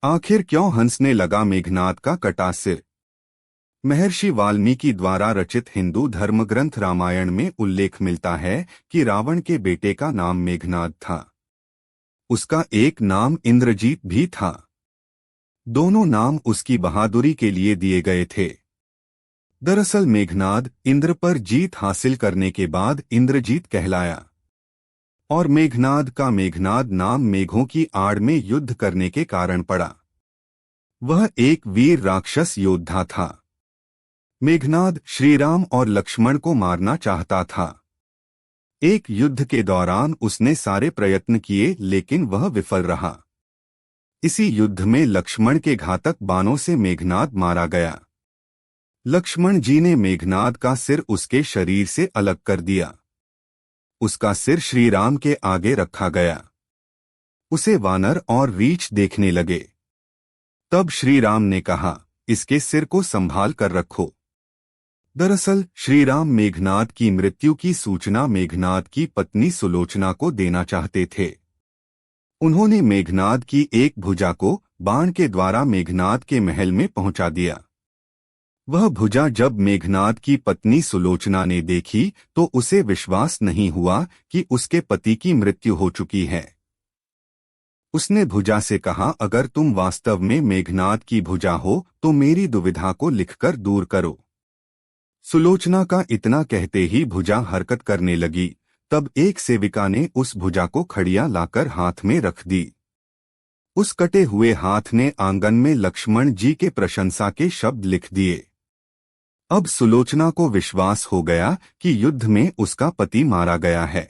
आखिर क्यों हंसने लगा मेघनाद का कटा सिर। महर्षि वाल्मीकि द्वारा रचित हिंदू धर्मग्रंथ रामायण में उल्लेख मिलता है कि रावण के बेटे का नाम मेघनाद था। उसका एक नाम इंद्रजीत भी था। दोनों नाम उसकी बहादुरी के लिए दिए गए थे। दरअसल मेघनाद इंद्र पर जीत हासिल करने के बाद इंद्रजीत कहलाया और मेघनाद का मेघनाद नाम मेघों की आड़ में युद्ध करने के कारण पड़ा। वह एक वीर राक्षस योद्धा था। मेघनाद श्रीराम और लक्ष्मण को मारना चाहता था। एक युद्ध के दौरान उसने सारे प्रयत्न किए लेकिन वह विफल रहा। इसी युद्ध में लक्ष्मण के घातक बाणों से मेघनाद मारा गया। लक्ष्मण जी ने मेघनाद का सिर उसके शरीर से अलग कर दिया। उसका सिर श्रीराम के आगे रखा गया। उसे वानर और रीछ देखने लगे। तब श्रीराम ने कहा, इसके सिर को संभाल कर रखो। दरअसल श्रीराम मेघनाद की मृत्यु की सूचना मेघनाद की पत्नी सुलोचना को देना चाहते थे। उन्होंने मेघनाद की एक भुजा को बाण के द्वारा मेघनाद के महल में पहुंचा दिया। वह भुजा जब मेघनाद की पत्नी सुलोचना ने देखी तो उसे विश्वास नहीं हुआ कि उसके पति की मृत्यु हो चुकी है। उसने भुजा से कहा, अगर तुम वास्तव में मेघनाद की भुजा हो तो मेरी दुविधा को लिखकर दूर करो। सुलोचना का इतना कहते ही भुजा हरकत करने लगी। तब एक सेविका ने उस भुजा को खड़िया लाकर हाथ में रख दी। उस कटे हुए हाथ ने आंगन में लक्ष्मण जी के प्रशंसा के शब्द लिख दिए। अब सुलोचना को विश्वास हो गया कि युद्ध में उसका पति मारा गया है।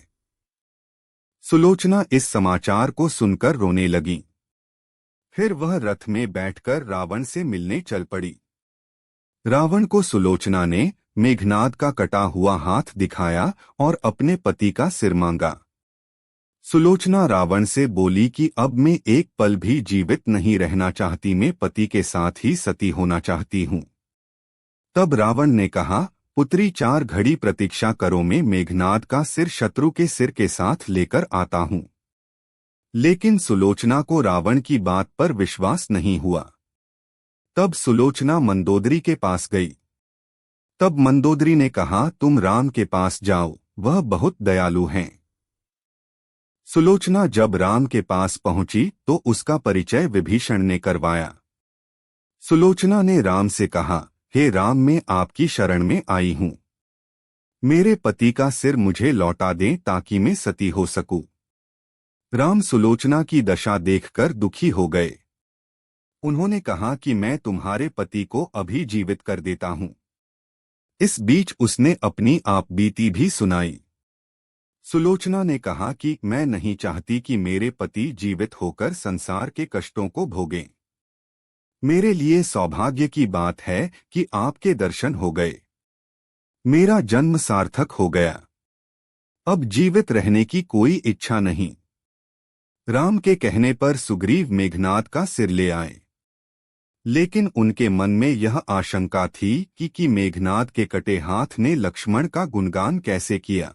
सुलोचना इस समाचार को सुनकर रोने लगी। फिर वह रथ में बैठकर रावण से मिलने चल पड़ी। रावण को सुलोचना ने मेघनाद का कटा हुआ हाथ दिखाया और अपने पति का सिर मांगा। सुलोचना रावण से बोली कि अब मैं एक पल भी जीवित नहीं रहना चाहती, मैं पति के साथ ही सती होना चाहती हूँ। तब रावण ने कहा, पुत्री 4 घड़ी प्रतीक्षा करो, मैं मेघनाद का सिर शत्रु के सिर के साथ लेकर आता हूँ। लेकिन सुलोचना को रावण की बात पर विश्वास नहीं हुआ। तब सुलोचना मंदोदरी के पास गई। तब मंदोदरी ने कहा, तुम राम के पास जाओ, वह बहुत दयालु हैं। सुलोचना जब राम के पास पहुंची तो उसका परिचय विभीषण ने करवाया। सुलोचना ने राम से कहा, हे राम, मैं आपकी शरण में आई हूं। मेरे पति का सिर मुझे लौटा दें ताकि मैं सती हो सकूं। राम सुलोचना की दशा देखकर दुखी हो गए। उन्होंने कहा कि मैं तुम्हारे पति को अभी जीवित कर देता हूं। इस बीच उसने अपनी आप बीती भी सुनाई। सुलोचना ने कहा कि मैं नहीं चाहती कि मेरे पति जीवित होकर संसार के कष्टों को भोगें। मेरे लिए सौभाग्य की बात है कि आपके दर्शन हो गए। मेरा जन्म सार्थक हो गया। अब जीवित रहने की कोई इच्छा नहीं। राम के कहने पर सुग्रीव मेघनाद का सिर ले आए। लेकिन उनके मन में यह आशंका थी कि मेघनाद के कटे हाथ ने लक्ष्मण का गुणगान कैसे किया।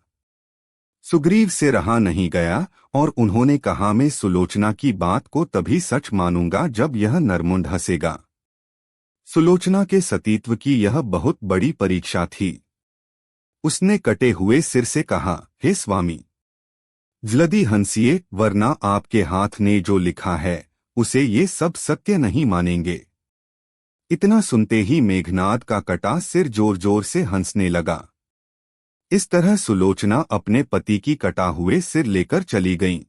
सुग्रीव से रहा नहीं गया और उन्होंने कहा, मैं सुलोचना की बात को तभी सच मानूंगा जब यह नरमुंड हंसेगा। सुलोचना के सतीत्व की यह बहुत बड़ी परीक्षा थी। उसने कटे हुए सिर से कहा, हे स्वामी, जल्दी हंसिए, वरना आपके हाथ ने जो लिखा है उसे ये सब सत्य नहीं मानेंगे। इतना सुनते ही मेघनाद का कटा सिर जोर जोर से हंसने लगा। इस तरह सुलोचना अपने पति की कटा हुए सिर लेकर चली गईं।